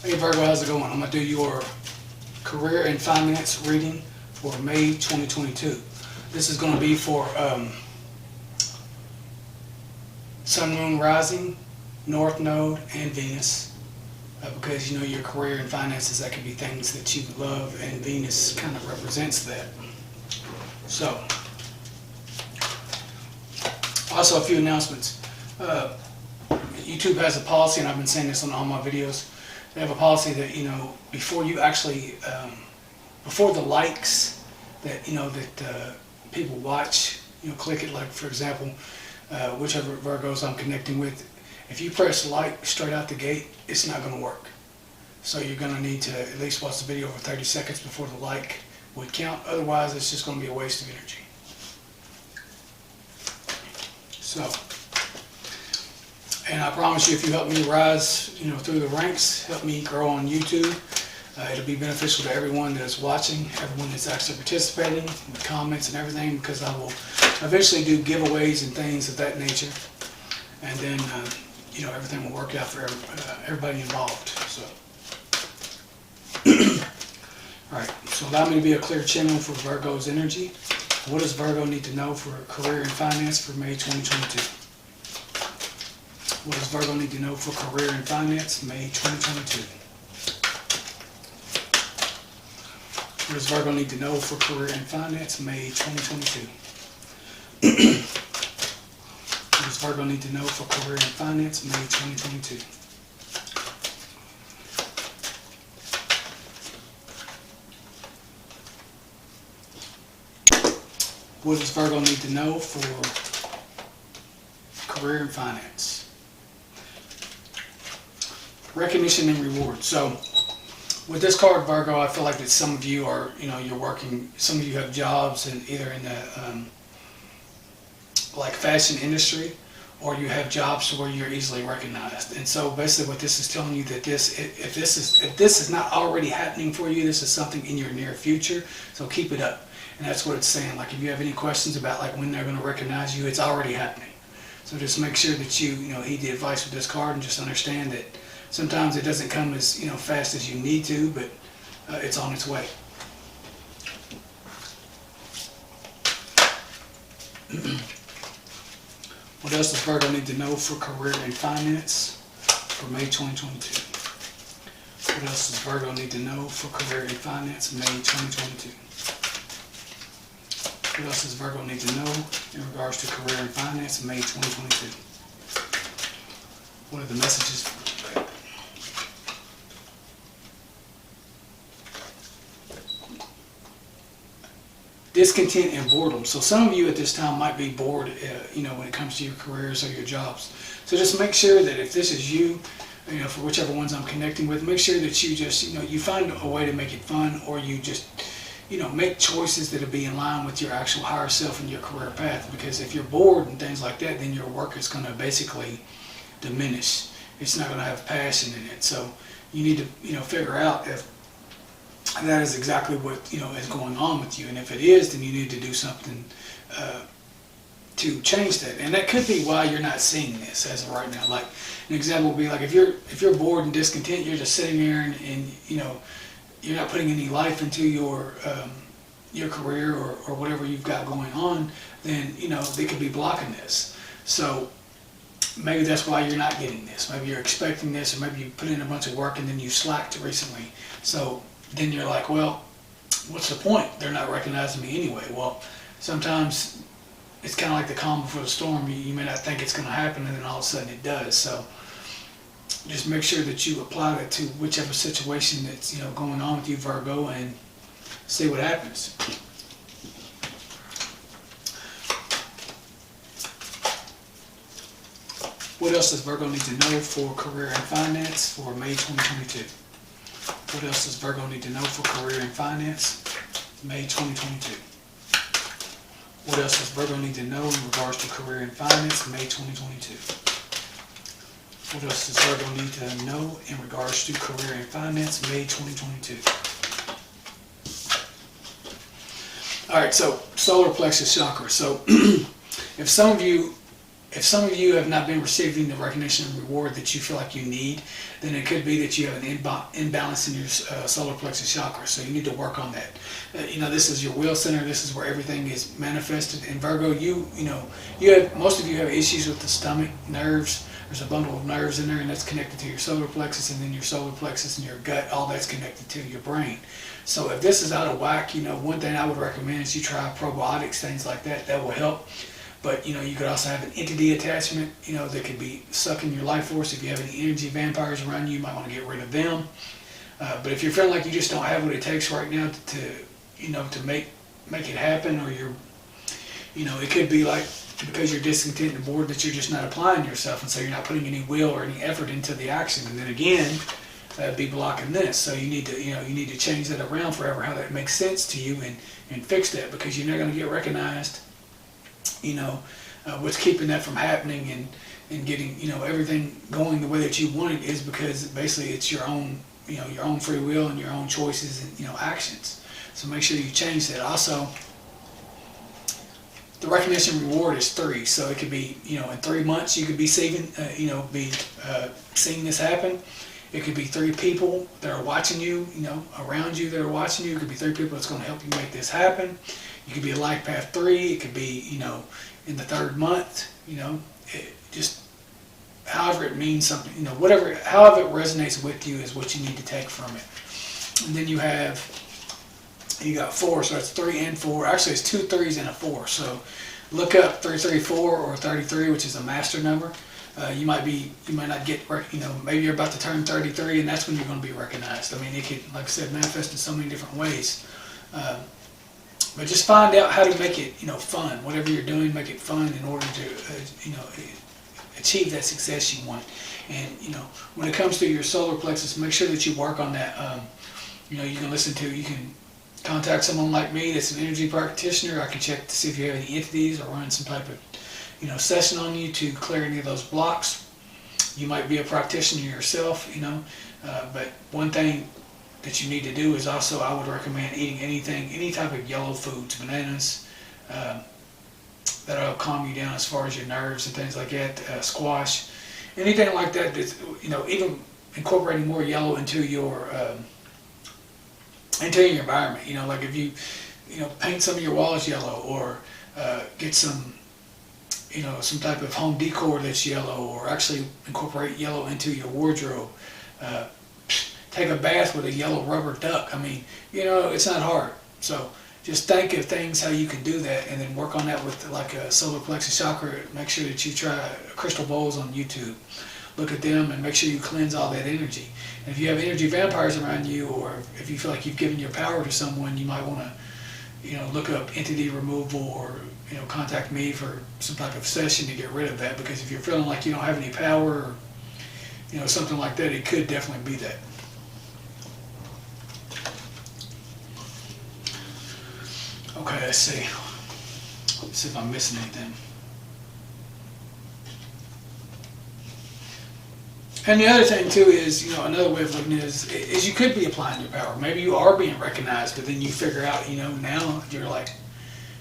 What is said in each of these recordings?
Hey Virgo, how's it going? I'm going to do your career and finance reading for May 2022. This is going to be for Sun, Moon, Rising, North Node, and Venus. Because you know your career and finances, that could be things that you love, and Venus kind of represents that. So, also a few announcements. YouTube has a policy, and I've been saying this on all my videos. They have a policy that, you know, before you actually, before the likes that, you know, that people watch, you know, click it, like for example, whichever Virgos I'm connecting with, if you press like straight out the gate, it's not going to work. So you're going to need to at least watch the video for 30 seconds before the like would count. Otherwise, it's just going to be a waste of energy. So, and I promise you, if you help me rise, you know, through the ranks, help me grow on YouTube, it'll be beneficial to everyone that is watching, everyone that's actually participating, with comments and everything, because I will eventually do giveaways and things of that nature, and then you know, everything will work out for everybody involved. So, all right. So allow me to be a clear channel for Virgo's energy. What does Virgo need to know for career and finance for May 2022? What does Virgo need to know for career and finance, May 2022? What does Virgo need to know for career and finance, May 2022? What does Virgo need to know for career and finance, May 2022? What does Virgo need to know for career and finance? Recognition and reward. So with this card, Virgo, I feel like that some of you are, you know, you're working, some of you have jobs in either in the like fashion industry, or you have jobs where you're easily recognized. And so basically what this is telling you, that this, if this is not already happening for you, this is something in your near future, so keep it up. And that's what it's saying. Like if you have any questions about like when they're going to recognize you, it's already happening. So just make sure that you know, heed the advice with this card, and just understand that sometimes it doesn't come as, you know, fast as you need to, but it's on its way. What else does Virgo need to know for career and finance for May 2022? What else does Virgo need to know for career and finance, May 2022? What else does Virgo need to know in regards to career and finance, May 2022? What are the messages? Discontent and boredom. So some of you at this time might be bored, you know, when it comes to your careers or your jobs. So just make sure that if this is you, you know, for whichever ones I'm connecting with, make sure that you just, you know, you find a way to make it fun, or you just, you know, make choices that'll be in line with your actual higher self and your career path. Because if you're bored and things like that, then your work is going to basically diminish. It's not going to have passion in it. So you need to, you know, figure out if that is exactly what, you know, is going on with you, and if it is, then you need to do something to change that. And that could be why you're not seeing this as of right now. Like an example would be like if you're bored and discontent, you're just sitting there and you know, you're not putting any life into your career or whatever you've got going on, then, you know, they could be blocking this. So maybe that's why you're not getting this. Maybe you're expecting this, or maybe you put in a bunch of work and then you slacked recently. So then you're like, well, what's the point? They're not recognizing me anyway. Well, sometimes it's kind of like the calm before the storm. You may not think it's going to happen, and then all of a sudden it does. So just make sure that you apply that to whichever situation that's, you know, going on with you, Virgo, and see what happens. What else does Virgo need to know for career and finance for May 2022? What else does Virgo need to know for career and finance, May 2022? What else does Virgo need to know in regards to career and finance, May 2022? What else does Virgo need to know in regards to career and finance, May 2022? All right, so solar plexus chakra. So if some of you if some of you have not been receiving the recognition and reward that you feel like you need, then it could be that you have an imbalance in your solar plexus chakra. So you need to work on that. This is your will center. This is where everything is manifested. In Virgo, most of you have issues with the stomach, nerves. There's a bundle of nerves in there, and that's connected to your solar plexus, and then your solar plexus and your gut. All that's connected to your brain. So if this is out of whack, one thing I would recommend is you try probiotics, things like that. That will help. But you could also have an entity attachment, that could be sucking your life force. If you have any energy vampires around you, you might want to get rid of them. But if you're feeling like you just don't have what it takes right now to make it happen, or it could be like because you're discontent and bored that you're just not applying yourself, and so you're not putting any will or any effort into the action. And then again, that'd be blocking this. So you need to change that around forever, how that makes sense to you, and fix that, because you're not going to get recognized. What's keeping that from happening and getting everything going the way that you want it is because basically it's your own free will and your own choices and actions. So make sure you change that. Also, the recognition reward is 3, so it could be in 3 months you could be seeing this happen. It could be 3 people that are watching you, around you that are watching you. It could be 3 people that's going to help you make this happen. You could be a life path 3. It could be, in the 3rd month, just however it means something, however it resonates with you is what you need to take from it. And then you got 4, so it's 3 and 4. Actually, it's 2 3s and a 4. So look up 334 or 33, which is a master number. You might not get, maybe you're about to turn 33, and that's when you're going to be recognized. I mean, it could, like I said, manifest in so many different ways. But just find out how to make it, fun. Whatever you're doing, make it fun in order to, achieve that success you want. And, when it comes to your solar plexus, make sure that you work on that. You can contact someone like me that's an energy practitioner. I can check to see if you have any entities or run some type of, session on you to clear any of those blocks. You might be a practitioner yourself, but one thing that you need to do is also, I would recommend eating any type of yellow foods, bananas, that'll calm you down as far as your nerves and things like that, squash, anything like that, that's, even incorporating more yellow into your environment, like if you, paint some of your walls yellow, or get some type of home decor that's yellow, or actually incorporate yellow into your wardrobe. Take a bath with a yellow rubber duck. I mean, it's not hard. So just think of things how you can do that, and then work on that with like a solar plexus chakra. Make sure that you try crystal bowls on YouTube. Look at them and make sure you cleanse all that energy. And if you have energy vampires around you, or if you feel like you've given your power to someone, you might want to, look up entity removal, or contact me for some type of session to get rid of that. Because if you're feeling like you don't have any power, or something like that, it could definitely be that. Okay, let's see if I'm missing anything. And the other thing too is, another way of looking at it is you could be applying your power. Maybe you are being recognized, but then you figure out, now you're like,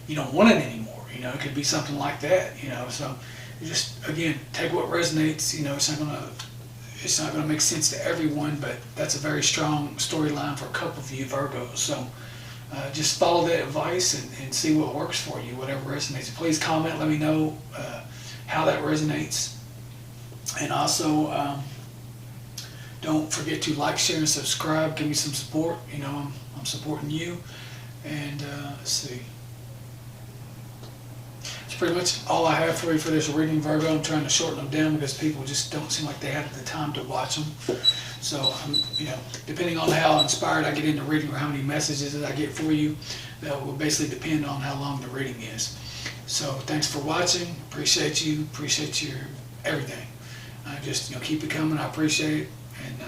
you don't want it anymore. It could be something like that. So you just, again, take what resonates. It's not gonna make sense to everyone, but that's a very strong storyline for a couple of you Virgos. So just follow that advice and see what works for you, whatever resonates. Please comment, let me know how that resonates. And also, don't forget to like, share, and subscribe. Give me some support. I'm supporting you. And let's see. That's pretty much all I have for you for this reading, Virgo. I'm trying to shorten them down because people just don't seem like they have the time to watch them. So, depending on how inspired I get into reading or how many messages that I get for you, that will basically depend on how long the reading is. So, thanks for watching. Appreciate you. Appreciate your everything. Just keep it coming. I appreciate it. And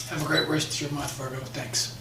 have a great rest of your month, Virgo. Thanks.